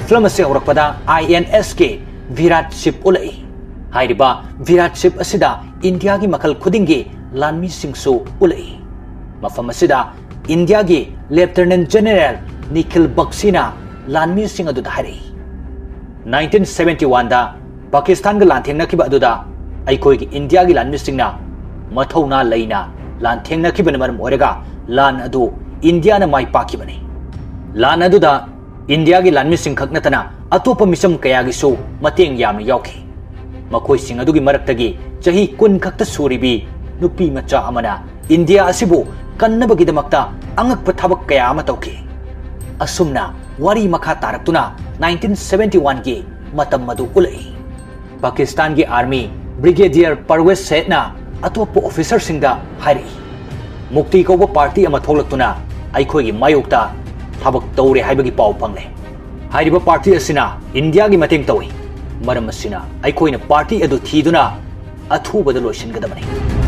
film से होरकपदा INS के विराट शिप उलई हाइरिबा विराट शिप असिदा इंडिया की मखल खुदिंगे लानमी सिंगसु उलई मफम असिदा इंडिया की लेफ्टिनेंट जनरल निखिल बक्सीना लानमी सिंह अदुदा हारि 1971 दा पाकिस्तान का लांथेंगनाखिबा अदुदा अइखोई की इंडिया की लानमी सिंहना मथौना लैना लांथेंगनाखिबन मरम ओरेगा लान अदु इंडिया न माई पाखिबने लान अदुदा इंडिया की लानमी सिंह खक नतना अतोप मिसम कयागिसु मतेंग यामन याउखि मखोई सिंह अदुगी मरक्तगी चही कुन खक्ता सूरिबी नुपी मचा अमना इंडिया असिबु कन्नबगिदमक्ता अंगक थबक कया अमा तौखि असुमना वारी मखा तारक्तुना 1971 की मतम मदु उलई पाकिस्तान की आर्मी ब्रिगेडियर परवेज सेठना अतोप ऑफिसर सिंगदा हारि मुक्ति कौब पार्टी अमा थोलक्तुना अइखोई मायोक्ता थबक तौरे हाइबगी पाउ फंगले हाइरिबा पार्टी असिना इंडिया की मतेंग तौई मरम असिना अइखोइना पार्टी अदु थीदुना अथुबद लोइसिनगदबनी